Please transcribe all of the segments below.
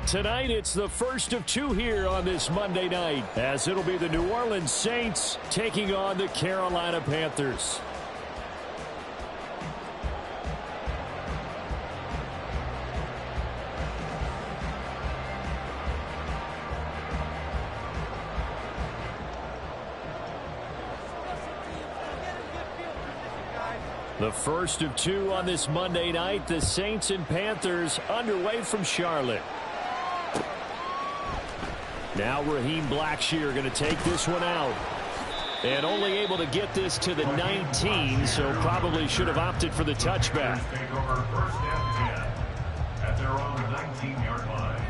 Tonight, it's the first of two here on this Monday night, as it'll be the New Orleans Saints taking on the Carolina Panthers. The first of two on this Monday night, the Saints and Panthers underway from Charlotte. Now Raheem Blackshear going to take this one out. And only able to get this to the 19, so probably should have opted for the touchback. Take over first and 10 at their own 19-yard line.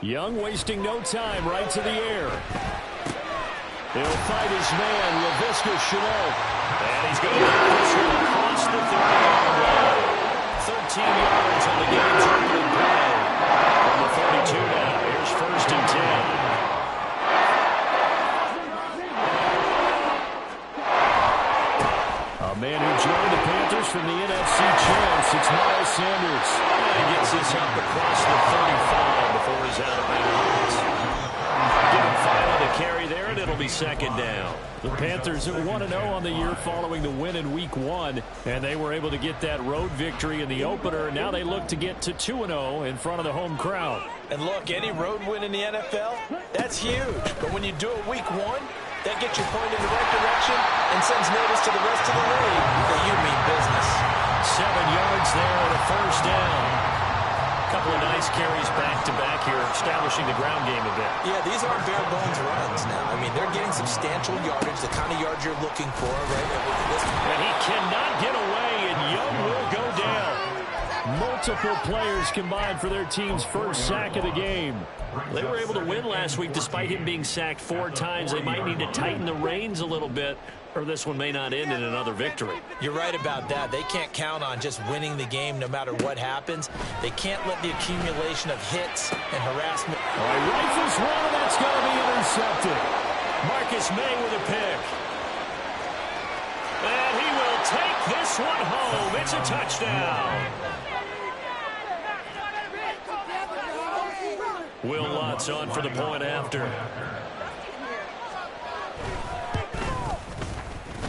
Young wasting no time, right to the air. He'll fight his man, Laviska Shenault. And he's going to get this one across the 30-yard line. 13 yards on the game's opening play. From the 32 now, here's first and 10. A man who joined the Panthers from the NFC Champs, it's Miles Sanders. And he gets this up across the 35 before he's out of bounds. Give him 5 on the carry there, and it'll be second down. The Panthers are 1-0 on the year following the win in Week 1, and they were able to get that road victory in the opener. Now they look to get to 2-0 in front of the home crowd. And look, any road win in the NFL, that's huge. But when you do it Week 1, that gets you pointed in the right direction and sends notice to the rest of the league that you mean business. 7 yards there and a first down. A couple of nice carries back-to-back here, establishing the ground game a bit. Yeah, these aren't bare-bones runs now. I mean, they're getting substantial yardage, the kind of yards you're looking for, right? And he cannot get away, and Young will go down. Multiple players combined for their team's first sack of the game. They were able to win last week despite him being sacked 4 times. They might need to tighten the reins a little bit, or this one may not end in another victory. You're right about that. They can't count on just winning the game no matter what happens. They can't let the accumulation of hits and harassment. All right, rifles one, and that's going to be intercepted. Marcus May with a pick. And he will take this one home. It's a touchdown. Will Lutz on for the point after.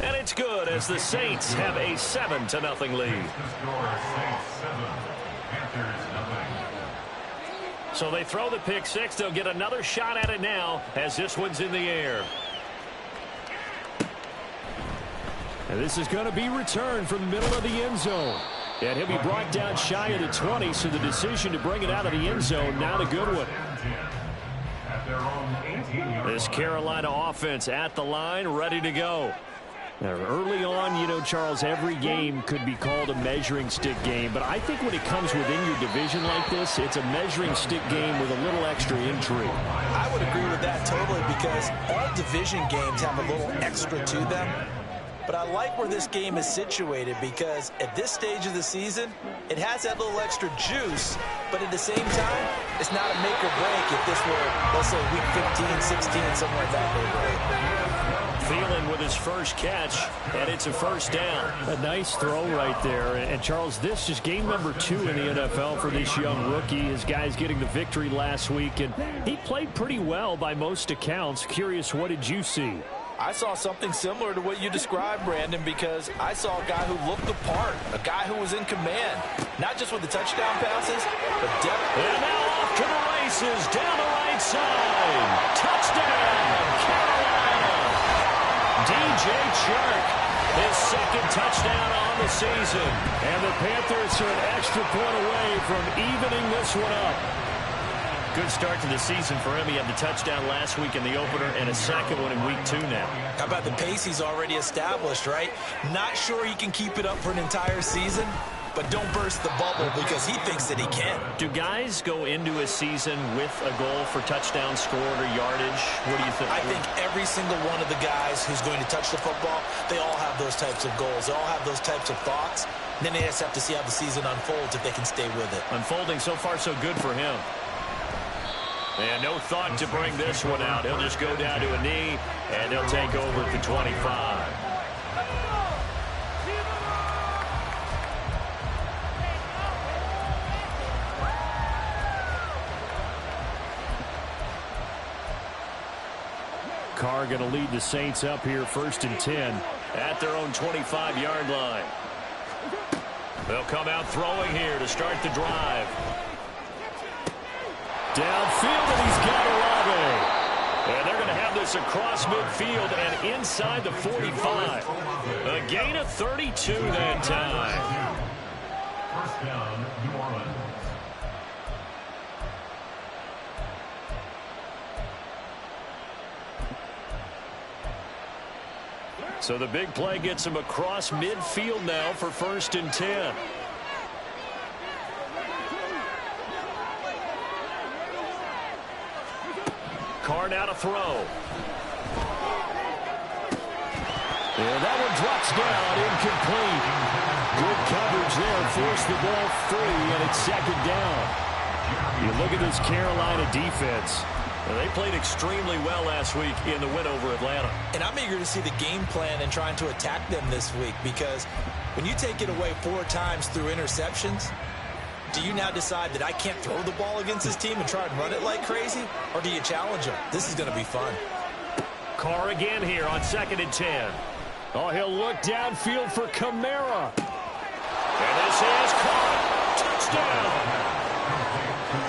And it's good as the Saints have a 7-0 lead. So they throw the pick six. They'll get another shot at it now as this one's in the air. And this is going to be returned from the middle of the end zone. And he'll be brought down shy of the 20, so the decision to bring it out of the end zone, not a good one. This Carolina offense at the line, ready to go. Now, early on, you know, Charles, every game could be called a measuring stick game. But I think when it comes within your division like this, it's a measuring stick game with a little extra intrigue. I would agree with that totally because all division games have a little extra to them. But I like where this game is situated because at this stage of the season, it has that little extra juice, but at the same time, it's not a make or break if this were, let's say, week 15, 16, somewhere in that neighborhood. Thielen with his first catch, and it's a first down. A nice throw right there. And Charles, this is game number 2 in the NFL for this young rookie. His guys getting the victory last week, and he played pretty well by most accounts. Curious, what did you see? I saw something similar to what you described, Brandon, because I saw a guy who looked the part, a guy who was in command, not just with the touchdown passes, but depth. And now off to the races, down the right side. Touchdown, Carolina. DJ Chark, his second touchdown on the season. And the Panthers are an extra point away from evening this one up. Good start to the season for him. He had the touchdown last week in the opener and a second one in week 2 now. How about the pace he's already established, right? Not sure he can keep it up for an entire season, but don't burst the bubble because he thinks that he can. Do guys go into a season with a goal for touchdown scored or yardage? What do you think? I think every single one of the guys who's going to touch the football, they all have those types of goals. They all have those types of thoughts. And then they just have to see how the season unfolds if they can stay with it. Unfolding so far so good for him. And no thought to bring this one out. He'll just go down to a knee, and he'll take over at the 25. Carr going to lead the Saints up here 1st and 10 at their own 25-yard line. They'll come out throwing here to start the drive. Downfield, and he's got Olave. And they're going to have this across midfield and inside the 45. A gain of 32 that time. First down, New Orleans. So the big play gets him across midfield now for 1st and 10. Carr now to throw. And that one drops down, incomplete. Good coverage there, forced the ball free, and it's 2nd down. You look at this Carolina defense. They played extremely well last week in the win over Atlanta. And I'm eager to see the game plan and trying to attack them this week, because when you take it away 4 times through interceptions, do you now decide that I can't throw the ball against this team and try and run it like crazy? Or do you challenge them? This is going to be fun. Carr again here on 2nd and 10. Oh, he'll look downfield for Kamara. And this is caught. Touchdown.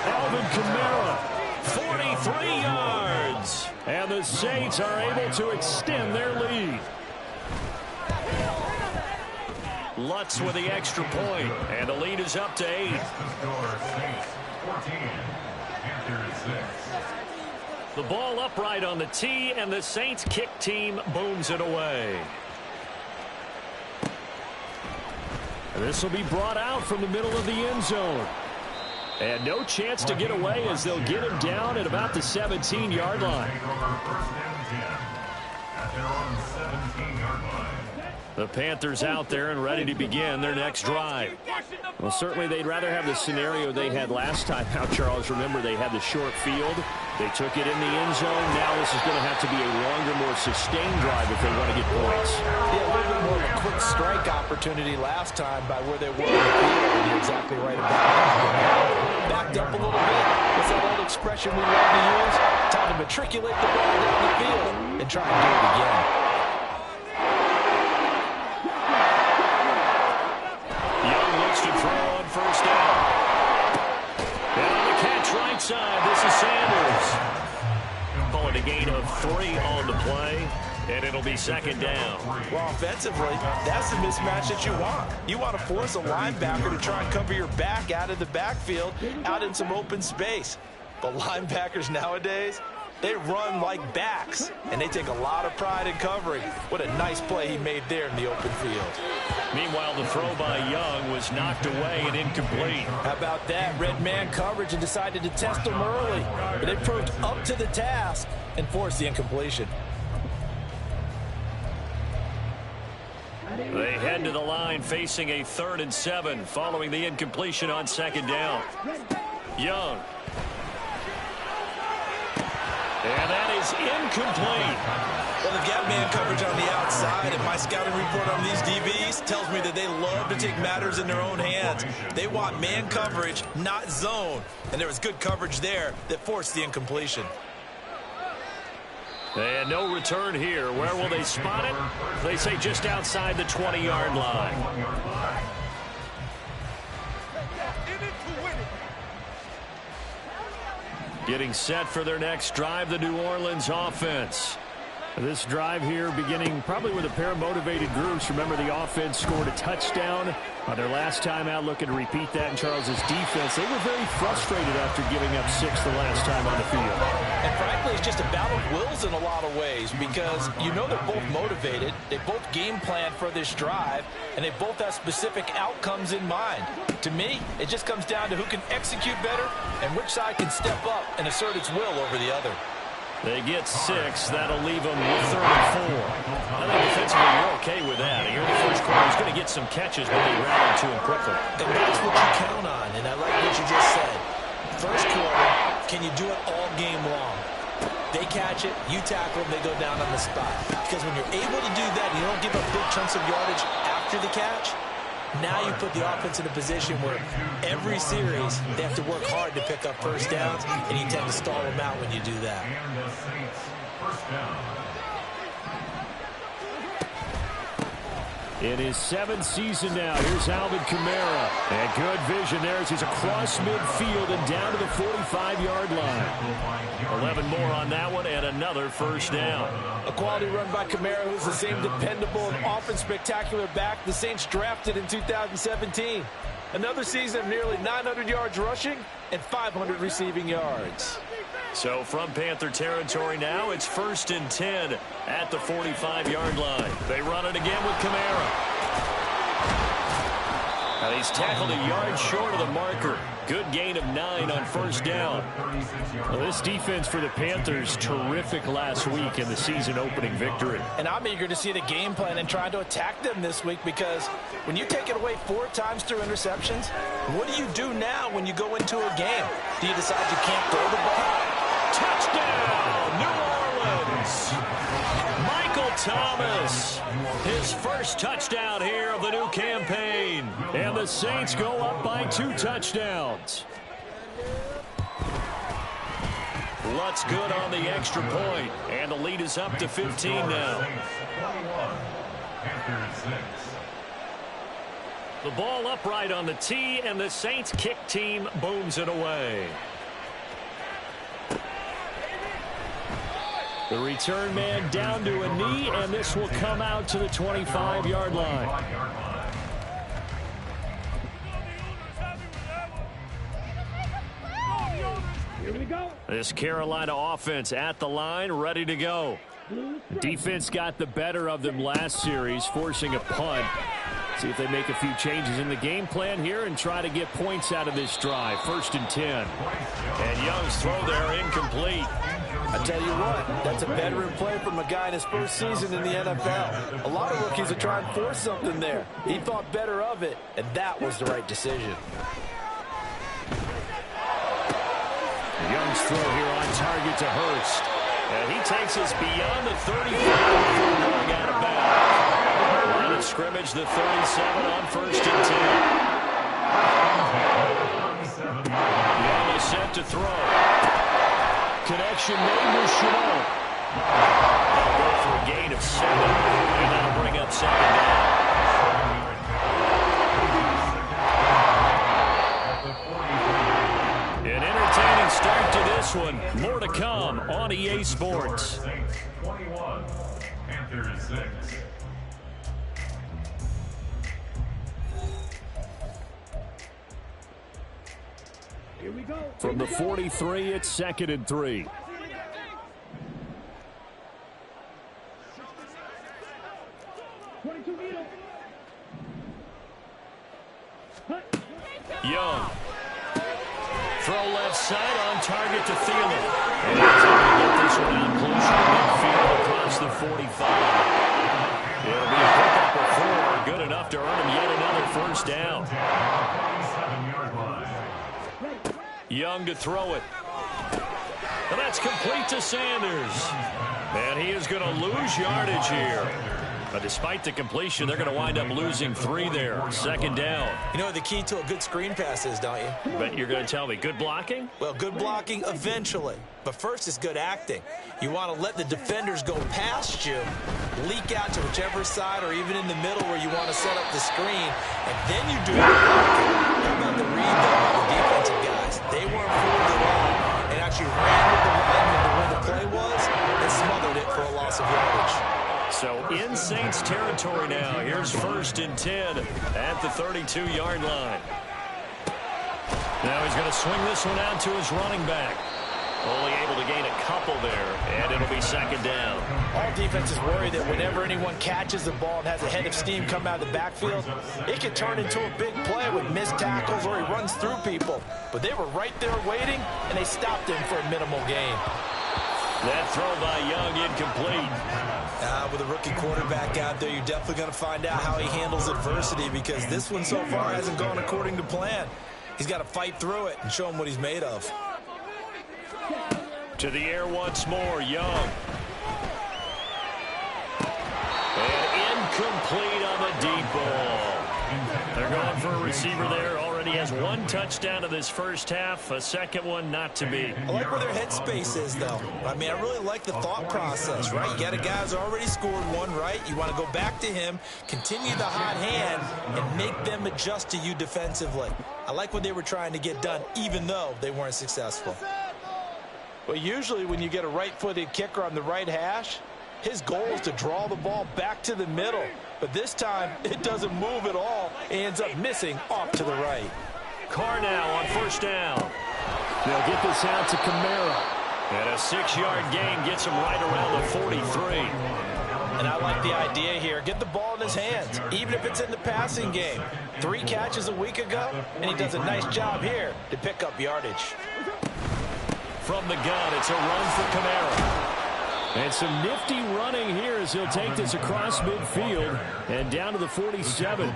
Alvin Kamara. 43 yards. And the Saints are able to extend their lead. Lutz with the extra point, and the lead is up to 8. The score, Saints 14, Panthers 6. The ball upright on the tee, and the Saints kick team booms it away. And this will be brought out from the middle of the end zone. And no chance to get away as they'll get him down at about the 17-yard line. First and 10 at their own 17-yard line. The Panthers out there and ready to begin their next drive. Well, certainly they'd rather have the scenario they had last time out, Charles. Remember, they had the short field. They took it in the end zone. Now this is going to have to be a longer, more sustained drive if they want to get points. Yeah, a little bit more of a quick strike opportunity last time by where they were in the field. And you're exactly right about that. Backed up a little bit. What's that old expression we love to use? Time to matriculate the ball down the field and try and do it again. To throw on 1st down. And on the catch right side, this is Sanders. Calling a gain of 3 on the play, and it'll be 2nd down. Well, offensively, that's the mismatch that you want. You want to force a linebacker to try and cover your back out of the backfield, out in some open space. But linebackers nowadays, they run like backs, and they take a lot of pride in covering. What a nice play he made there in the open field. Meanwhile, the throw by Young was knocked away and incomplete. How about that? Red man coverage and decided to test him early. But they proved up to the task and forced the incompletion. They head to the line facing a 3rd and 7 following the incompletion on 2nd down. Young. And that is incomplete. Well, they've got man coverage on the outside, and my scouting report on these DBs tells me that they love to take matters in their own hands. They want man coverage, not zone. And there was good coverage there that forced the incompletion. And no return here. Where will they spot it? They say just outside the 20-yard line. Getting set for their next drive, the New Orleans offense. This drive here beginning probably with a pair of motivated groups. Remember, the offense scored a touchdown on their last time out, looking to repeat that in Charles's defense. They were very frustrated after giving up 6 the last time on the field. And frankly, it's just a battle of wills in a lot of ways, because you know they're both motivated. They both game plan for this drive, and they both have specific outcomes in mind. To me, it just comes down to who can execute better and which side can step up and assert its will over the other. They get 6. That'll leave them with 3rd and 4. I think defensively you're okay with that. Here in the first quarter, he's going to get some catches, but they rally to him quickly. And that's what you count on, and I like what you just said. First quarter, can you do it all game long? They catch it, you tackle them, they go down on the spot. Because when you're able to do that, you don't give up big chunks of yardage after the catch. Now you put the offense in a position where every series they have to work hard to pick up first downs, and you tend to stall them out when you do that. And the Saints, first down. In his 7th season now, here's Alvin Kamara. And good vision there as he's across midfield and down to the 45-yard line. 11 more on that one and another first down. A quality run by Kamara, who's the same dependable and often spectacular back the Saints drafted in 2017. Another season of nearly 900 yards rushing and 500 receiving yards. So from Panther territory now, it's 1st and 10 at the 45-yard line. They run it again with Kamara. And he's tackled a yard short of the marker. Good gain of 9 on first down. Well, this defense for the Panthers, terrific last week in the season-opening victory. And I'm eager to see the game plan and trying to attack them this week, because when you take it away 4 times through interceptions, what do you do now when you go into a game? Do you decide you can't throw the ball? Touchdown, New Orleans. Michael Thomas, his first touchdown here of the new campaign. And the Saints go up by 2 touchdowns. Lutz good on the extra point, and the lead is up to 15 now. The ball upright on the tee, and the Saints kick team booms it away. The return man down to a knee, and this will come out to the 25-yard line. Here we go. This Carolina offense at the line, ready to go. The defense got the better of them last series, forcing a punt. See if they make a few changes in the game plan here and try to get points out of this drive. 1st and 10. And Young's throw there incomplete. I tell you what, that's a veteran play from a guy in his first season in the NFL. A lot of rookies are trying to force something there. He thought better of it, and that was the right decision. Young's throw here on target to Hurst. And he takes us beyond the 35 before going out of bounds. Line of scrimmage, the 37 on 1st and 10. Young is set to throw. Connection made with Chanel. They'll go for a gain of 7. And that'll bring up 2nd down. An entertaining start to this one. More to come on EA Sports. 21, Panthers 6. Here we go. From the 43, it's 2nd and 3. Young. Throw left side on target to Thielen. And he's able to get this one out closer to midfield across the 45. It'll be a pickup of 4. Good enough to earn him yet another first down. Young to throw it. And that's complete to Sanders. And he is going to lose yardage here. But despite the completion, they're going to wind up losing 3 there. 2nd down. You know what the key to a good screen pass is, don't you? But you're going to tell me, good blocking? Well, good blocking eventually. But first is good acting. You want to let the defenders go past you, leak out to whichever side or even in the middle where you want to set up the screen, and then you do your blocking. How about the read, though, by the defensive guys? They weren't fooled at all and actually ran with the lineman to where the play was and smothered it for a loss of yardage. So in Saints territory now. Here's 1st and 10 at the 32-yard line. Now he's going to swing this one out to his running back. Only able to gain a couple there, and it'll be 2nd down. All defenses worry that whenever anyone catches the ball and has a head of steam come out of the backfield, it can turn into a big play with missed tackles or he runs through people. But they were right there waiting, and they stopped him for a minimal gain. That throw by Young incomplete. With a rookie quarterback out there, you're definitely going to find out how he handles adversity, because this one so far hasn't gone according to plan. He's got to fight through it and show him what he's made of. To the air once more, Young. And incomplete on the deep ball. They're going for a receiver there. Already has one touchdown in this first half. A second one not to be. I like where their headspace is, though. I mean, I really like the thought process, right? You got a guy who's already scored one, right? You want to go back to him, continue the hot hand, and make them adjust to you defensively. I like what they were trying to get done, even though they weren't successful. Well, usually when you get a right-footed kicker on the right hash, his goal is to draw the ball back to the middle. But this time, it doesn't move at all. He ends up missing off to the right. Carr now on first down. They'll get this out to Kamara. And a 6-yard gain gets him right around the 43. And I like the idea here. Get the ball in his hands, even if it's in the passing game. 3 catches a week ago, and he does a nice job here to pick up yardage. From the gun, it's a run for Kamara. And some nifty running here as he'll take this across midfield and down to the 47.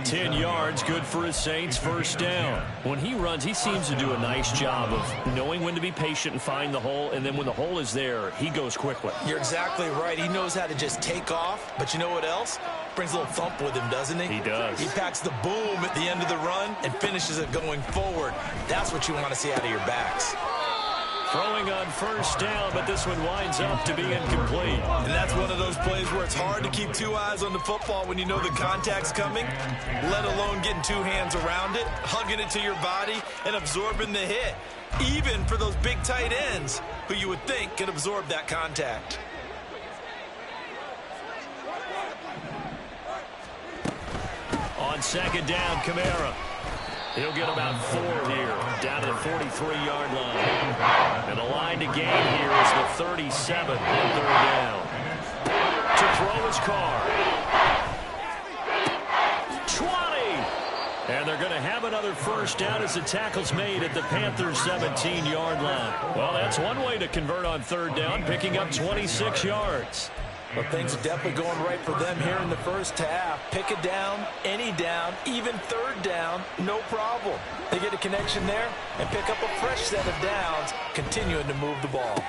10 yards, good for his Saints, first down. When he runs, he seems to do a nice job of knowing when to be patient and find the hole, and then when the hole is there, he goes quickly. You're exactly right. He knows how to just take off, but you know what else? Brings a little thump with him, doesn't he? He does. He packs the boom at the end of the run and finishes it going forward. That's what you want to see out of your backs. Throwing on first down, but this one winds up to be incomplete. And that's one of those plays where it's hard to keep 2 eyes on the football when you know the contact's coming, let alone getting 2 hands around it, hugging it to your body, and absorbing the hit, even for those big tight ends who you would think could absorb that contact. On second down, Kamara. He'll get about 4 here, down to the 43-yard line. And the line to gain here is the 37 on third down. To throw his Carr. 20! And they're going to have another first down as the tackle's made at the Panthers' 17-yard line. Well, that's one way to convert on third down, picking up 26 yards. Well, things are definitely going right for them here in the first half. Pick it down, any down, even third down, no problem. They get a connection there and pick up a fresh set of downs, continuing to move the ball.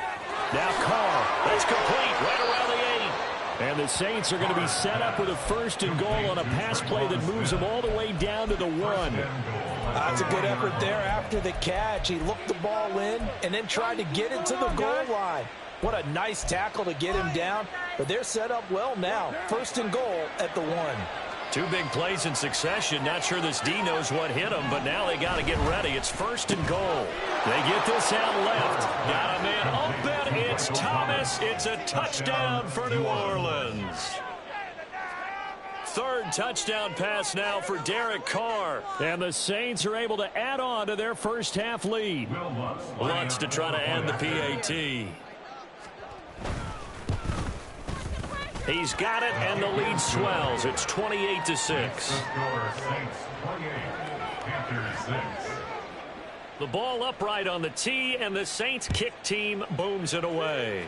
Now Carr, that's complete, right around the 8. And the Saints are going to be set up with a first and goal on a pass play that moves them all the way down to the 1. That's a good effort there after the catch. He looked the ball in and then tried to get it to the goal line. What a nice tackle to get him down, but they're set up well now. First and goal at the 1. 2 big plays in succession. Not sure this D knows what hit them, but now they got to get ready. It's first and goal. They get this out left. Got a man open. It's Thomas. It's a touchdown for New Orleans. 3rd touchdown pass now for Derek Carr. And the Saints are able to add on to their first half lead. Lutz to try to add the PAT. He's got it, and the lead swells. It's 28-6. The ball upright on the tee, and the Saints kick team booms it away.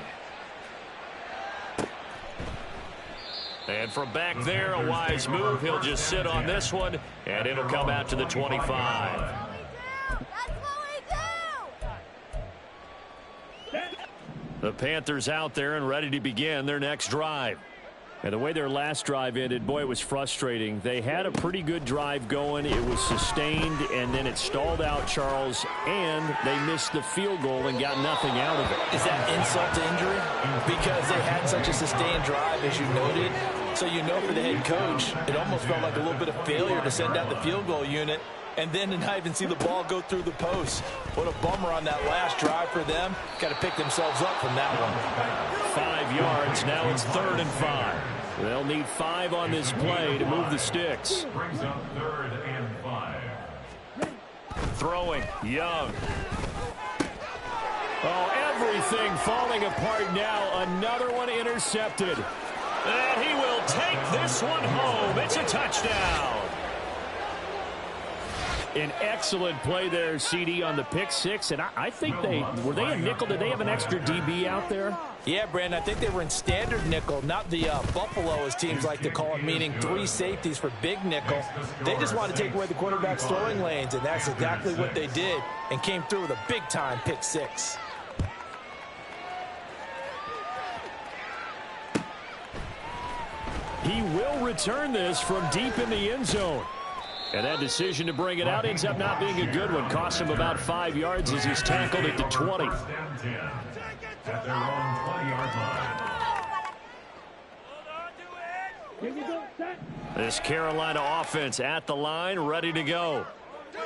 And from back there, a wise move. He'll just sit on this one, and it'll come out to the 25. The Panthers out there and ready to begin their next drive. And the way their last drive ended, boy, it was frustrating. They had a pretty good drive going. It was sustained, and then it stalled out, Charles, and they missed the field goal and got nothing out of it. Is that insult to injury? Because they had such a sustained drive, as you noted. So you know for the head coach, it almost felt like a little bit of failure to send out the field goal unit and then to not even see the ball go through the post. What a bummer on that last drive for them. Got to pick themselves up from that one. 5 yards. Now it's 3rd and 5. They'll need 5 on this play to move the sticks. Brings up 3rd and 5. Throwing. Young. Oh, everything falling apart now. Another one intercepted. And he will take this one home. It's a touchdown. An excellent play there, CD, on the pick 6. And I think were they a nickel? Did they have an extra DB out there? Yeah, Brandon, I think they were in standard nickel, not the Buffalo, as teams like to call it, meaning 3 safeties for big nickel. They just want to take away the quarterback's throwing lanes, and that's exactly what they did and came through with a big-time pick 6. he will return this from deep in the end zone. And that decision to bring it out ends up not being a good one. Costs him about 5 yards as he's tackled at the 20. At their own 20-yard line. This Carolina offense at the line, ready to go.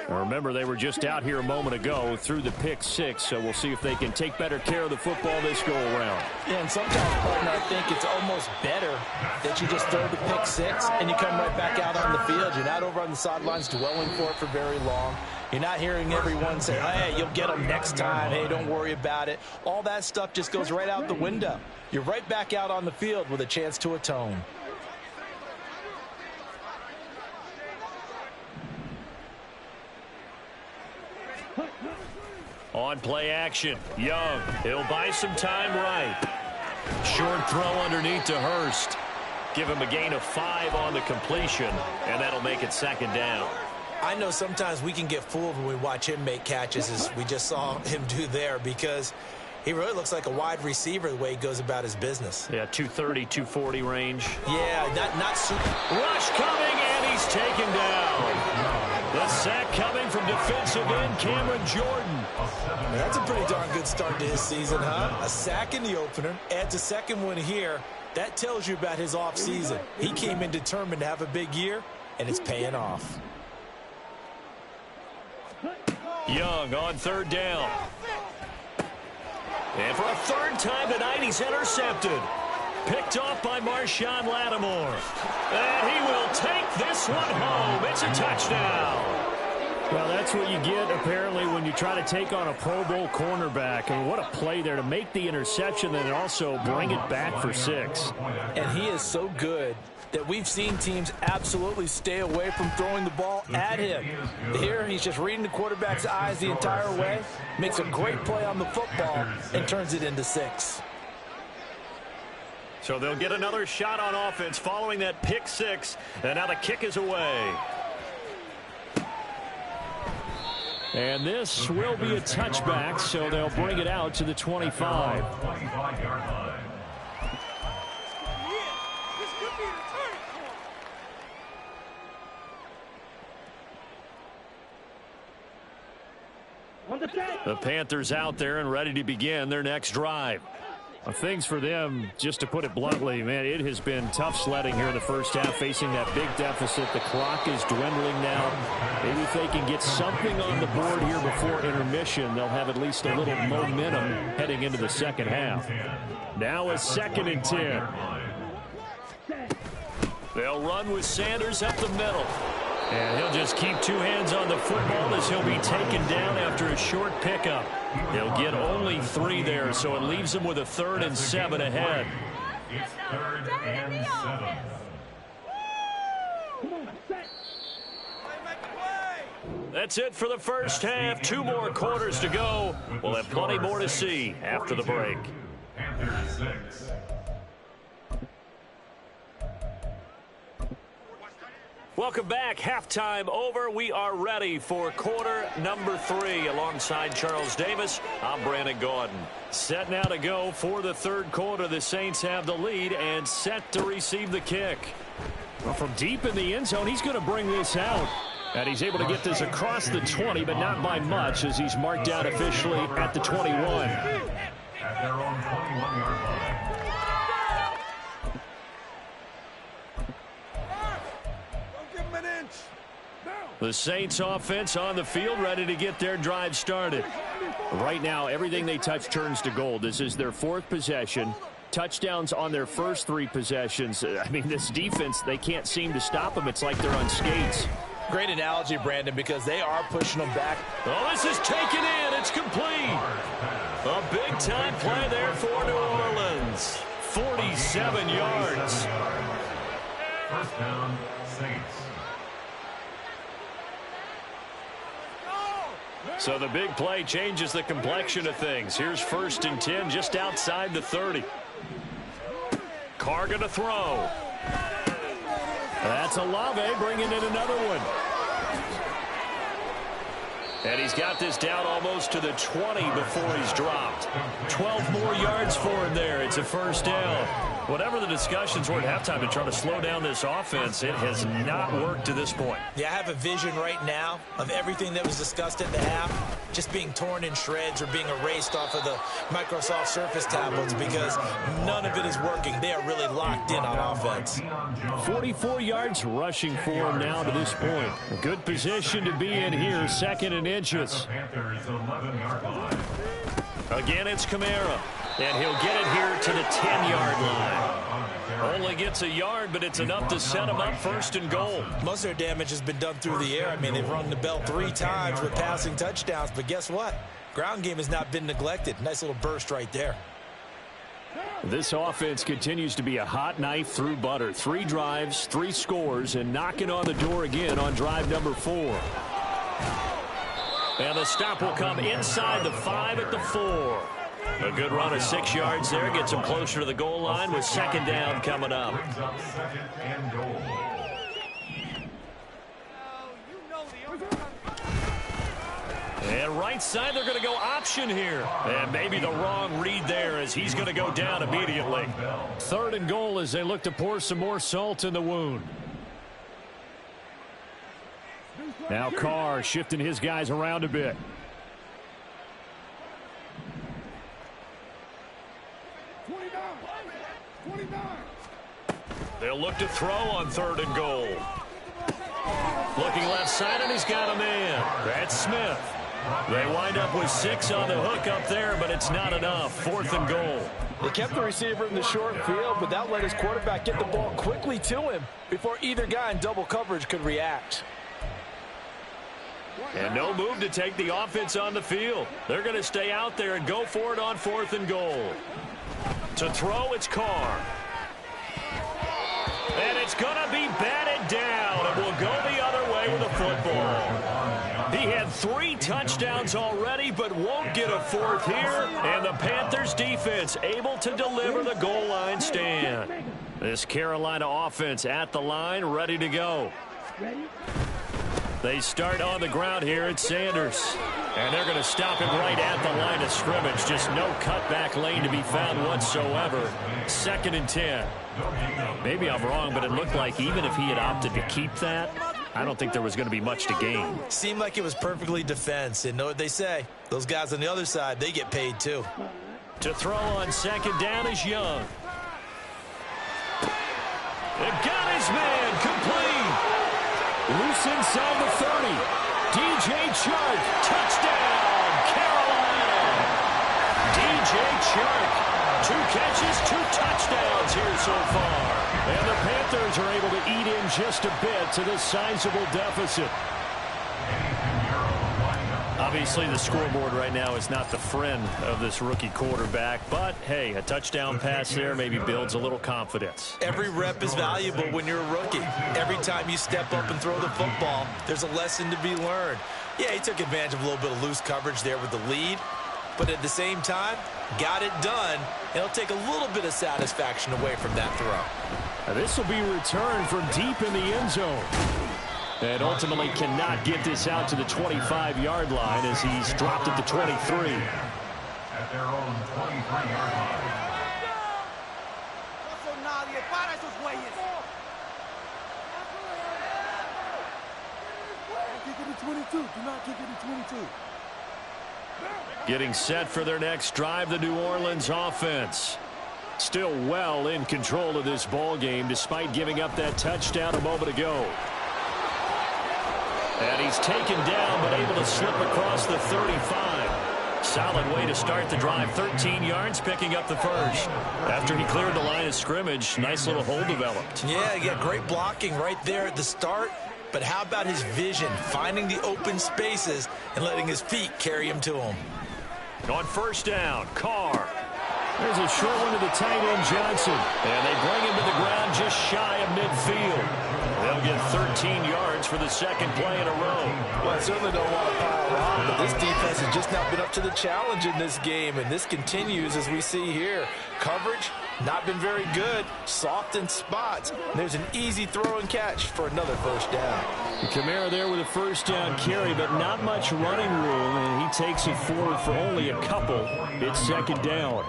Now remember, they were just out here a moment ago through the pick 6, so we'll see if they can take better care of the football this go-around. Yeah, and sometimes, partner, I think it's almost better that you just throw the pick 6 and you come right back out on the field. You're not over on the sidelines dwelling for it for very long. You're not hearing everyone say, hey, you'll get them next time. Hey, don't worry about it. All that stuff just goes right out the window. You're right back out on the field with a chance to atone. On play action, Young. He'll buy some time right. Short throw underneath to Hurst. Give him a gain of 5 on the completion, and that'll make it 2nd down. I know sometimes we can get fooled when we watch him make catches, as we just saw him do there, because he really looks like a wide receiver the way he goes about his business. Yeah, 230, 240 range. Yeah, not super. Rush coming, and he's taken down. The sack coming from defensive end Cameron Jordan. That's a pretty darn good start to his season, huh? A sack in the opener, adds a second one here. That tells you about his offseason. He came in determined to have a big year, and it's paying off. Young on 3rd down. And for a 3rd time tonight, he's intercepted. Picked off by Marshawn Lattimore. And he will take this one home. It's a touchdown. Well, that's what you get, apparently, when you try to take on a Pro Bowl cornerback. And what a play there to make the interception and also bring it back for 6. And he is so good that we've seen teams absolutely stay away from throwing the ball at him. Here, he's just reading the quarterback's eyes the entire way, makes a great play on the football, and turns it into 6. So they'll get another shot on offense following that pick 6, and now the kick is away. And this will be a touchback, so they'll bring it out to the 25. 25-yard line. The Panthers out there and ready to begin their next drive. Well, things for them, just to put it bluntly, man, it has been tough sledding here in the first half, facing that big deficit. The clock is dwindling now. Maybe if they can get something on the board here before intermission, they'll have at least a little momentum heading into the second half. Now a 2nd and 10. They'll run with Sanders up the middle. And he'll just keep 2 hands on the football as he'll be taken down after a short pickup. He'll get only 3 there, so it leaves him with a 3rd and 7 ahead. It's 3rd and 7. That's it for the first half. 2 more quarters to go. We'll have plenty more to see after the break. Panthers 6. Welcome back. Halftime over. We are ready for quarter number 3. Alongside Charles Davis, I'm Brandon Gordon. Set now to go for the 3rd quarter. The Saints have the lead and set to receive the kick. Well, from deep in the end zone, he's going to bring this out. And he's able to get this across the 20, but not by much, as he's marked out officially at the 21. At their own 21-yard line. The Saints offense on the field, ready to get their drive started. Right now, everything they touch turns to gold. This is their 4th possession. Touchdowns on their first 3 possessions. I mean, this defense, they can't seem to stop them. It's like they're on skates. Great analogy, Brandon, because they are pushing them back. Oh, this is taken in. It's complete. A big-time play there for New Orleans. 47 yards. First down, Saints. So the big play changes the complexion of things. Here's 1st and 10 just outside the 30. Carr going to throw. That's Olave bringing in another one. And he's got this down almost to the 20 before he's dropped. 12 more yards for him there. It's a first down. Whatever the discussions were at halftime to try to slow down this offense, it has not worked to this point. Yeah, I have a vision right now of everything that was discussed at the half just being torn in shreds or being erased off of the Microsoft Surface tablets because none of it is working. They are really locked in on offense. 44 yards rushing for him now to this point. A good position to be in here, second and inches. Again, it's Kamara, and he'll get it here to the 10-yard line. Only gets a yard, but it's enough to set him up first and goal. Most of their damage has been done through the air. I mean, they've rung the bell 3 times with passing touchdowns, but guess what? Ground game has not been neglected. Nice little burst right there. This offense continues to be a hot knife through butter. 3 drives, 3 scores, and knocking on the door again on drive number 4. And the stop will come inside the 5 at the 4. A good run of 6 yards there. Gets him closer to the goal line with second down coming up. And right side, they're going to go option here. And maybe the wrong read there as he's going to go down immediately. Third and goal as they look to pour some more salt in the wound. Now Carr shifting his guys around a bit. They'll look to throw on third and goal. Looking left side, and he's got a man. That's Smith. They wind up with 6 on the hook up there, but it's not enough. Fourth and goal. They kept the receiver in the short field, but that let his quarterback get the ball quickly to him before either guy in double coverage could react. And no move to take the offense on the field. They're going to stay out there and go for it on fourth and goal. To throw, it's Carr. And it's going to be batted down, and will go the other way with a football. He had 3 touchdowns already, but won't get a 4th here. And the Panthers defense able to deliver the goal line stand. This Carolina offense at the line, ready to go. They start on the ground here at Sanders. And they're going to stop him right at the line of scrimmage. Just no cutback lane to be found whatsoever. Second and 10. Maybe I'm wrong, but it looked like even if he had opted to keep that, I don't think there was going to be much to gain. Seemed like it was perfectly defense. And know what they say? Those guys on the other side, they get paid too. To throw on second down is Young. It got his man complete. Loose inside the 30. DJ Chark, touchdown, Carolina. DJ Chark, 2 catches, 2 touchdowns here so far. And the Panthers are able to eat in just a bit to this sizable deficit. Obviously, the scoreboard right now is not the friend of this rookie quarterback. But, hey, a touchdown pass there maybe builds a little confidence. Every rep is valuable when you're a rookie. Every time you step up and throw the football, there's a lesson to be learned. Yeah, he took advantage of a little bit of loose coverage there with the lead. But at the same time, got it done. It'll take a little bit of satisfaction away from that throw. Now, this will be returned from deep in the end zone. And ultimately cannot get this out to the 25-yard line as he's dropped at the 23. At their own 23-yard line. Getting set for their next drive, the New Orleans offense. Still well in control of this ball game despite giving up that touchdown a moment ago. And he's taken down, but able to slip across the 35. Solid way to start the drive. 13 yards, picking up the first. After he cleared the line of scrimmage, nice little hole developed. Yeah, great blocking right there at the start. But how about his vision, finding the open spaces and letting his feet carry him to him. On first down, Carr. There's a short one to the tight end, Johnson. And they bring him to the ground just shy of midfield. They'll get 13 yards for the second play in a row. Well, I certainly don't want to pile on, but this defense has just not been up to the challenge in this game, and this continues as we see here. Coverage Not been very good. Soft in spots. There's an easy throw and catch for another first down. Kamara there with a first down carry, but not much running room, and he takes it forward for only a couple. It's second down.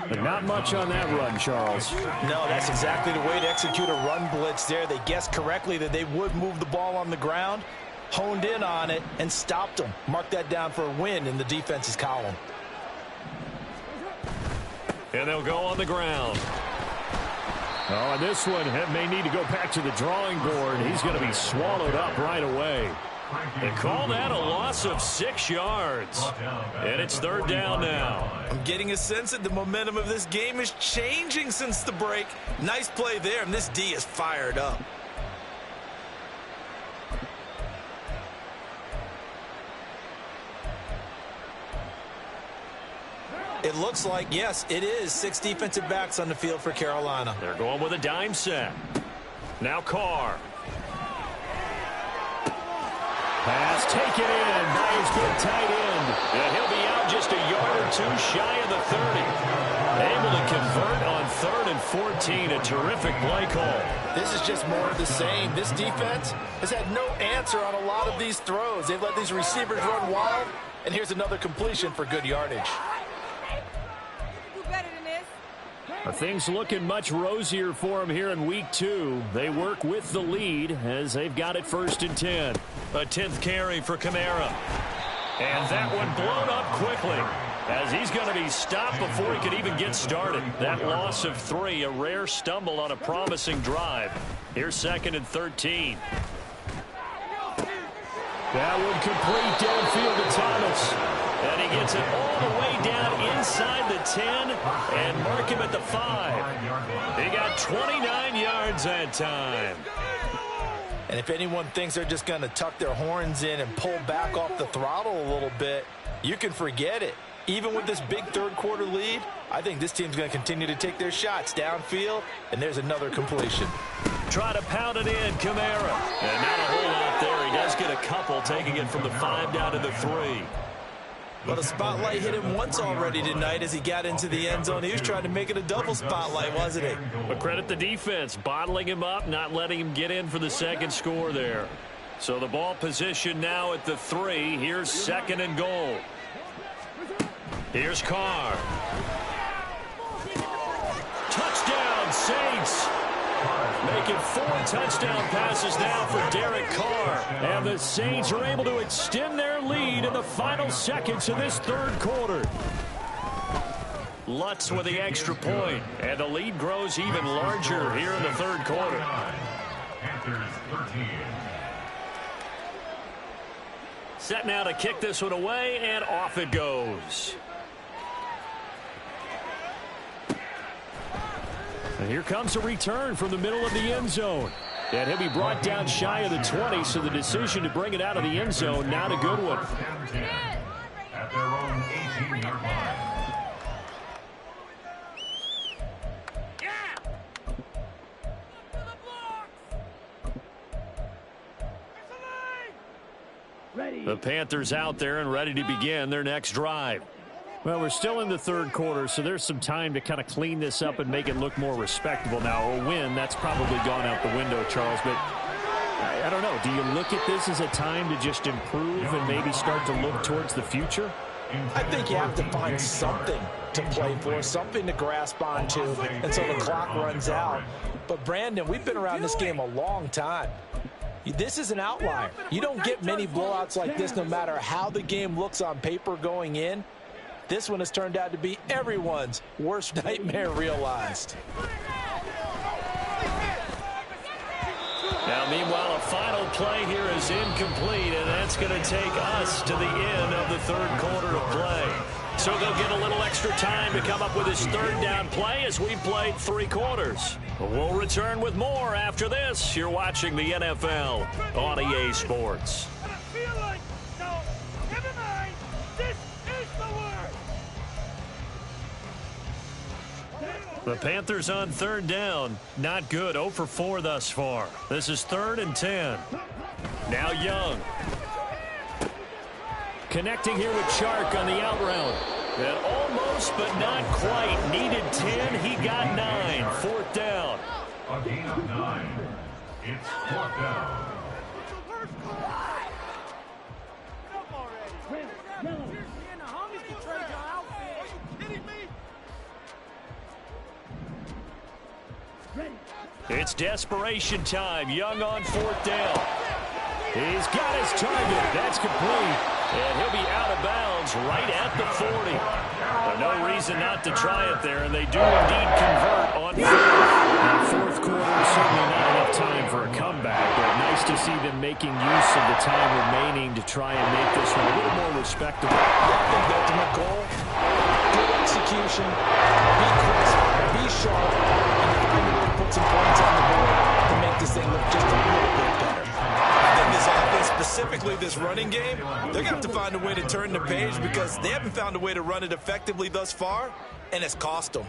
But not much on that run, Charles. No, that's exactly the way to execute a run blitz there. They guessed correctly that they would move the ball on the ground, honed in on it, and stopped them. Mark that down for a win in the defense's column. And they'll go on the ground. Oh, and this one may need to go back to the drawing board. He's going to be swallowed up right away. They call that a loss of 6 yards. And it's third down now. I'm getting a sense that the momentum of this game is changing since the break. Nice play there, and this D is fired up. It looks like, yes, it is 6 defensive backs on the field for Carolina. They're going with a dime set. Now Carr. Pass taken in by his good tight end. And he'll be out just a yard or two shy of the 30. Able to convert on 3rd and 14. A terrific play call. This is just more of the same. This defense has had no answer on a lot of these throws. They've let these receivers run wild. And here's another completion for good yardage. Things looking much rosier for them here in week 2. They work with the lead as they've got it 1st and 10. A 10th carry for Kamara. And that one blown up quickly as he's going to be stopped before he could even get started. That loss of 3, a rare stumble on a promising drive. Here's 2nd and 13. That one complete downfield to Thomas. And he gets it all the way down inside the 10 and mark him at the 5. He got 29 yards that time. And if anyone thinks they're just going to tuck their horns in and pull back off the throttle a little bit, you can forget it. Even with this big third-quarter lead, I think this team's going to continue to take their shots downfield, and there's another completion. Try to pound it in, Kamara. And not a whole lot there. He does get a couple, taking it from the 5 down to the 3. But a spotlight hit him once already tonight as he got into the end zone. He was trying to make it a double spotlight, wasn't he? But credit the defense, bottling him up, not letting him get in for the second score there. So the ball position now at the 3. Here's 2nd and goal. Here's Carr. Touchdown, Saints. Making 4 touchdown passes now for Derek Carr. And the Saints are able to extend their lead in the final seconds of this third quarter. Lutz with the extra point. And the lead grows even larger here in the third quarter. Panthers 13. Set now to kick this one away, and off it goes. And here comes a return from the middle of the end zone. And he'll be brought down shy of the 20, so the decision to bring it out of the end zone, not a good one. At their own 18-yard line. The Panthers out there and ready to begin their next drive. Well, we're still in the third quarter, so there's some time to kind of clean this up and make it look more respectable. Now, a win, that's probably gone out the window, Charles, but I don't know. Do you look at this as a time to just improve and maybe start to look towards the future? I think you have to find something to play for, something to grasp onto until the clock runs out. But, Brandon, we've been around this game a long time. This is an outlier. You don't get many blowouts like this no matter how the game looks on paper going in. This one has turned out to be everyone's worst nightmare realized. Now, meanwhile, a final play here is incomplete, and that's going to take us to the end of the third quarter of play. So they'll get a little extra time to come up with his third down play as we've played 3 quarters. We'll return with more after this. You're watching the NFL on EA Sports. The Panthers on third down. Not good. 0 for 4 thus far. This is 3rd and 10. Now Young. Connecting here with Chark on the out route. And almost Close, but not quite. Needed 10. He got 9. 4th down. A gain of 9. It's 4th down. It's desperation time. Young on 4th down. He's got his target. That's complete. And he'll be out of bounds right at the 40. No reason not to try it there, and they do indeed convert on 4th. Fourth quarter, certainly not enough time for a comeback, but nice to see them making use of the time remaining to try and make this one a little more respectable. I think the ultimate goal, good execution, be crisp, be sharp, and find a way to put some points on the board to make this thing look just a little bit better. I think this offense, specifically this running game, they're going to have to find a way to turn the page because they haven't found a way to run it effectively thus far, and it's cost them.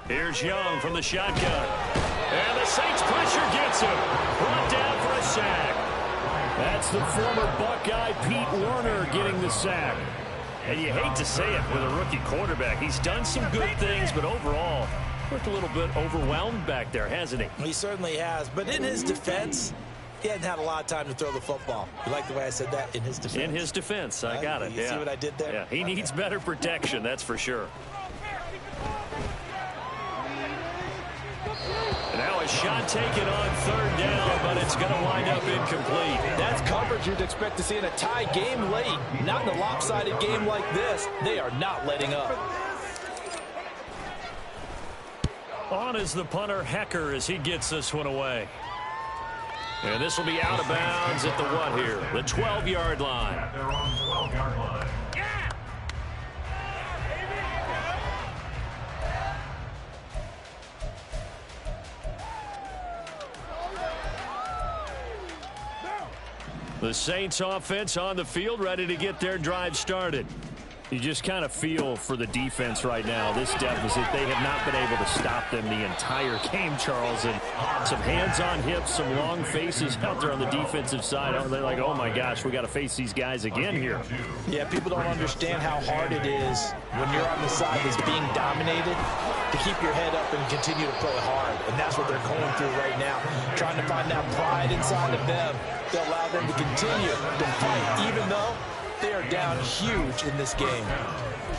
Here's Young from the shotgun. And the Saints pressure gets him. Brought down for a sack. That's the former Buckeye Pete Werner getting the sack. And you hate to say it with a rookie quarterback. He's done some good things, but overall, looked a little bit overwhelmed back there, hasn't he? He certainly has. But in his defense, he hadn't had a lot of time to throw the football. You like the way I said that? In his defense. In his defense. I got it. You see what I did there? Yeah, he needs better protection, that's for sure. Now a shot taken on 3rd down, but it's going to wind up incomplete. That's coverage you'd expect to see in a tie game late. Not in a lopsided game like this. They are not letting up. On is the punter, Hecker, as he gets this one away. And this will be out of bounds at the what here? The 12-yard line. At their own 12-yard line. The Saints offense on the field, ready to get their drive started. You just kind of feel for the defense right now. This deficit, they have not been able to stop them the entire game, Charles. And some hands on hips, some long faces out there on the defensive side. They're like, oh my gosh, we got to face these guys again here. Yeah, people don't understand how hard it is when you're on the side that's being dominated to keep your head up and continue to play hard. And that's what they're going through right now, trying to find that pride inside of them to allow them to continue to fight, even though they are down huge in this game.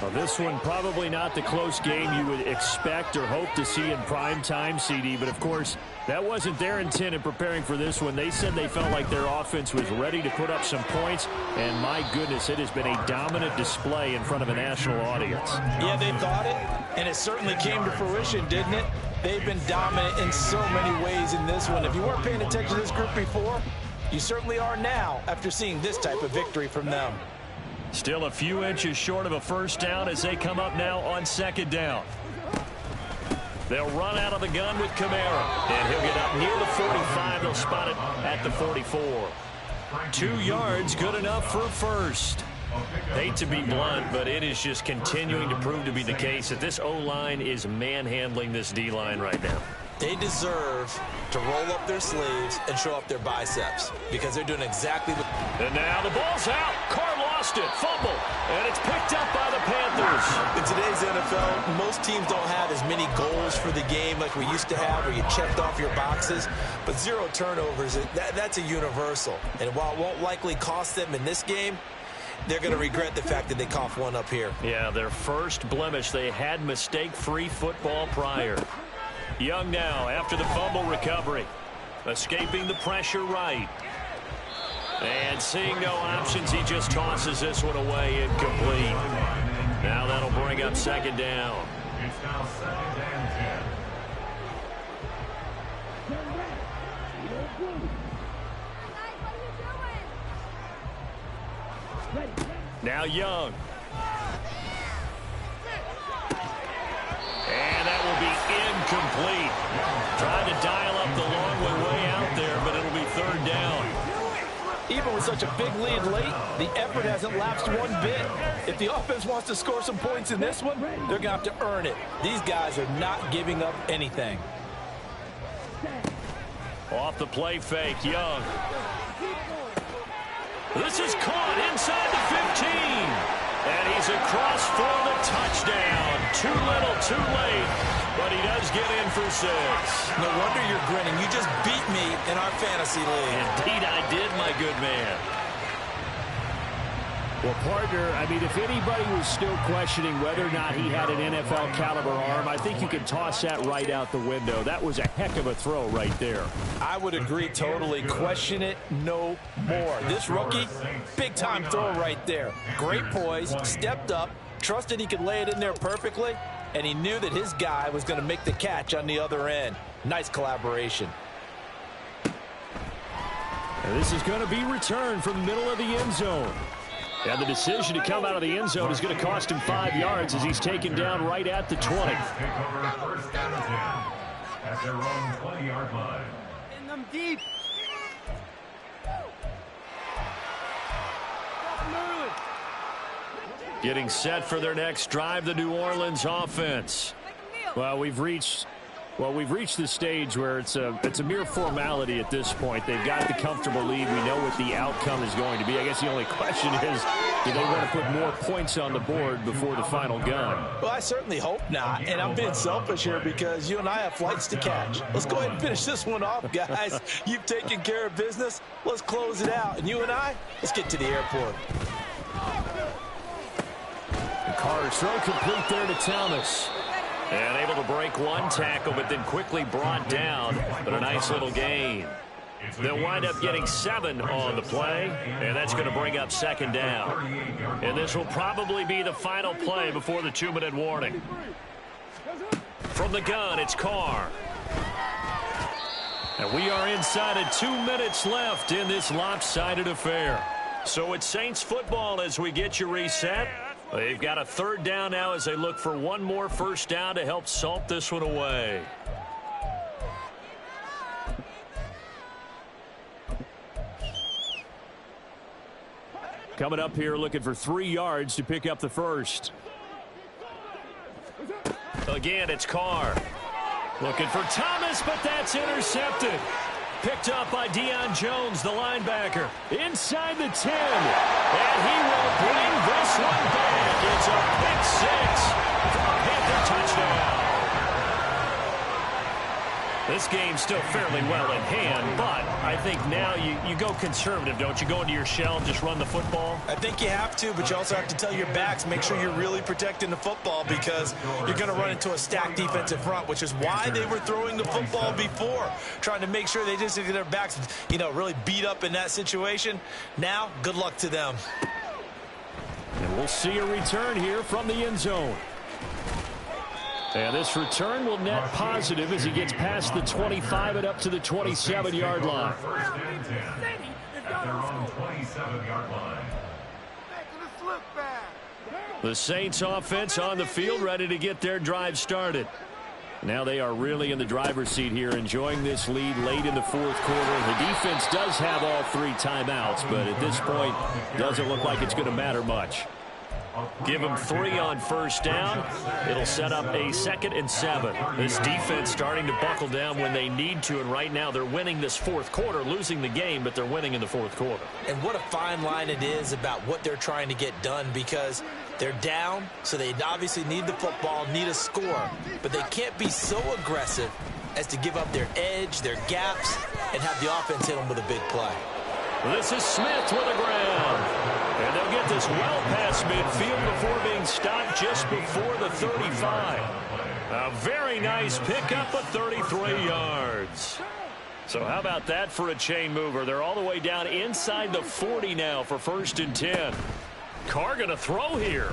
Well, this one probably not the close game you would expect or hope to see in prime time, CD. But, of course, that wasn't their intent in preparing for this one. They said they felt like their offense was ready to put up some points. And, my goodness, it has been a dominant display in front of a national audience. Yeah, they thought it, and it certainly came to fruition, didn't it? They've been dominant in so many ways in this one. If you weren't paying attention to this group before, you certainly are now after seeing this type of victory from them. Still a few inches short of a first down as they come up now on 2nd down. They'll run out of the gun with Kamara, and he'll get up near the 45. They'll spot it at the 44. 2 yards, good enough for a first. Hate to be blunt, but it is just continuing to prove to be the case that this O-line is manhandling this D-line right now. They deserve to roll up their sleeves and show up their biceps because they're doing exactly what... And now the ball's out. Carr lost it. Fumble. And it's picked up by the Panthers. In today's NFL, most teams don't have as many goals for the game like we used to have where you checked off your boxes. But 0 turnovers, that's a universal. And while it won't likely cost them in this game, they're going to regret the fact that they coughed one up here. Yeah, their first blemish. They had mistake-free football prior. Young now after the fumble recovery. Escaping the pressure right. And seeing no options, he just tosses this one away incomplete. Now that'll bring up 2nd down. It's now 2nd and 10. Now Young. And that will be incomplete. Trying to dial up the long way out there, but it'll be 3rd down. Even with such a big lead late, the effort hasn't lapsed one bit. If the offense wants to score some points in this one, they're going to have to earn it. These guys are not giving up anything. Off the play fake, Young. This is caught inside the 15. And he's across for the touchdown. Too little, too late. But he does get in for 6. No wonder you're grinning. You just beat me in our fantasy league. Indeed I did, my good man. Well, partner, I mean, if anybody was still questioning whether or not he had an NFL caliber arm, I think you can toss that right out the window. That was a heck of a throw right there. I would agree totally. Question it no more. This rookie, big-time throw right there. Great poise, stepped up, trusted he could lay it in there perfectly, and he knew that his guy was going to make the catch on the other end. Nice collaboration. And this is going to be returned from the middle of the end zone. And the decision to come out of the end zone is going to cost him 5 yards as he's taken down right at the 20. Take over first down and 10 at their own 20-yard line. In them deep. Getting set for their next drive, the New Orleans offense. Well, we've reached the stage where it's a mere formality at this point. They've got the comfortable lead. We know what the outcome is going to be. I guess the only question is, do they want to put more points on the board before the final gun? Well, I certainly hope not, and I'm being selfish here because you and I have flights to catch. Let's go ahead and finish this one off, guys. You've taken care of business. Let's close it out. And you and I, let's get to the airport. The Carr's throw complete there to Thomas. And able to break one tackle, but then quickly brought down. But a nice little gain. They'll wind up getting 7 on the play, and that's going to bring up second down. And this will probably be the final play before the 2-minute warning. From the gun, it's Carr. And we are inside of 2 minutes left in this lopsided affair. So it's Saints football as we get you reset. They've got a 3rd down now as they look for one more first down to help salt this one away. Coming up here looking for 3 yards to pick up the first. Again, it's Carr. Looking for Thomas, but that's intercepted. Picked up by Deion Jones, the linebacker. Inside the 10. And he will bring this one back. It's a pick 6 for a Panther touchdown. This game's still fairly well in hand, but I think now you go conservative, don't you? Go into your shell and just run the football? I think you have to, but you also have to tell your backs, make sure you're really protecting the football because you're going to run into a stacked defensive front, which is why they were throwing the football before, trying to make sure they just get their backs, really beat up in that situation. Now, good luck to them. And we'll see a return here from the end zone. And this return will net positive as he gets past the 25 and up to the 27-yard line. First and 10 at their own 27-yard line. The Saints offense on the field ready to get their drive started. Now they are really in the driver's seat here, enjoying this lead late in the 4th quarter. The defense does have all 3 timeouts, but at this point, doesn't look like it's going to matter much. Give them 3 on first down. It'll set up a 2nd and 7. This defense starting to buckle down when they need to, and right now they're winning this 4th quarter, losing the game, but they're winning in the 4th quarter. And what a fine line it is about what they're trying to get done because they're down, so they obviously need the football, need a score, but they can't be so aggressive as to give up their edge, their gaps, and have the offense hit them with a big play. This is Smith with the ground. And they'll get this well past midfield before being stopped just before the 35. A very nice pickup of 33 yards. So how about that for a chain mover? They're all the way down inside the 40 now for 1st and 10. Carr going to throw here.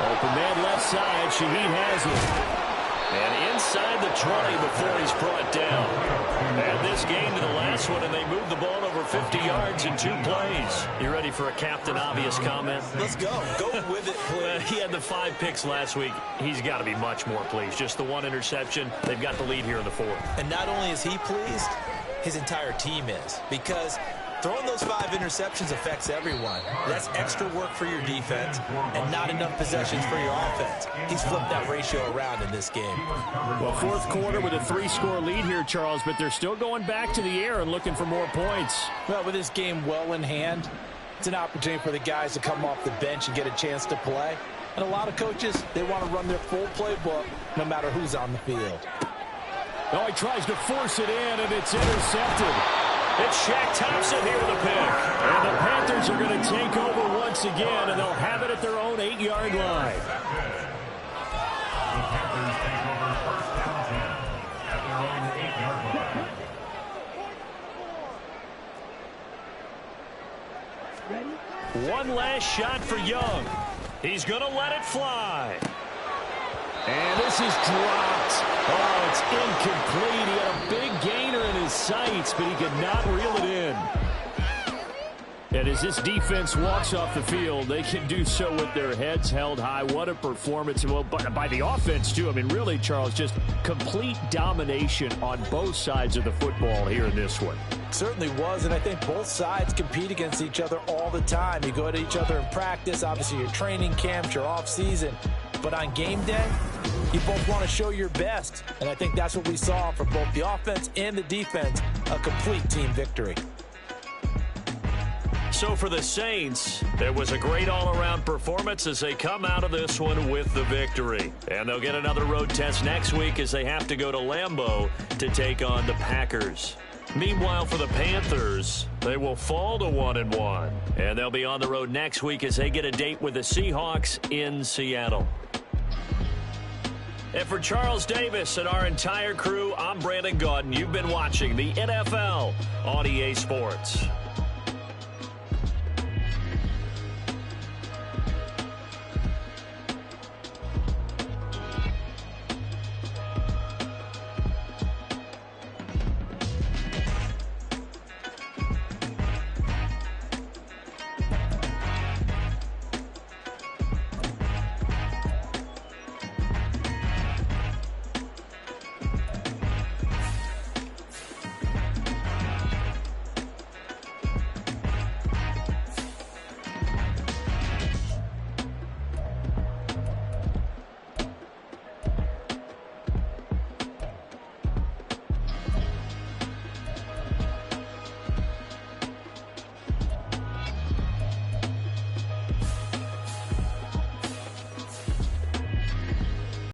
Open man left side. Shaheed has it. And inside the 20 before he's brought down. And this game to the last one, and they moved the ball over 50 yards in 2 plays. You ready for a Captain Obvious comment? Let's go. Go with it, please. He had the 5 picks last week. He's got to be much more pleased. Just the 1 interception. They've got the lead here in the 4th. And not only is he pleased, his entire team is, because throwing those 5 interceptions affects everyone. That's extra work for your defense and not enough possessions for your offense. He's flipped that ratio around in this game. Well, fourth quarter with a 3-score lead here, Charles, but they're still going back to the air and looking for more points. Well, with this game well in hand, it's an opportunity for the guys to come off the bench and get a chance to play. And a lot of coaches, they want to run their full playbook no matter who's on the field. Oh, he tries to force it in, and it's intercepted. It's Shaq Thompson here with a pick. And the Panthers are going to take over once again, and they'll have it at their own 8-yard line. The Panthers take over first down 10 at their own 8-yard line. One last shot for Young. He's going to let it fly. And this is dropped. Oh, it's incomplete. He had a big gainer in his sights, but he could not reel it in. And as this defense walks off the field, they can do so with their heads held high. What a performance. Well, by the offense, too. I mean, really, Charles, just complete domination on both sides of the football here in this one. Certainly was, and I think both sides compete against each other all the time. You go to each other in practice, obviously your training camps, your off-season. But on game day, you both want to show your best. And I think that's what we saw from both the offense and the defense, a complete team victory. So for the Saints, it was a great all-around performance as they come out of this one with the victory. And they'll get another road test next week as they have to go to Lambeau to take on the Packers. Meanwhile, for the Panthers, they will fall to 1-1. And they'll be on the road next week as they get a date with the Seahawks in Seattle. And for Charles Davis and our entire crew, I'm Brandon Gaudin. You've been watching the NFL on EA Sports.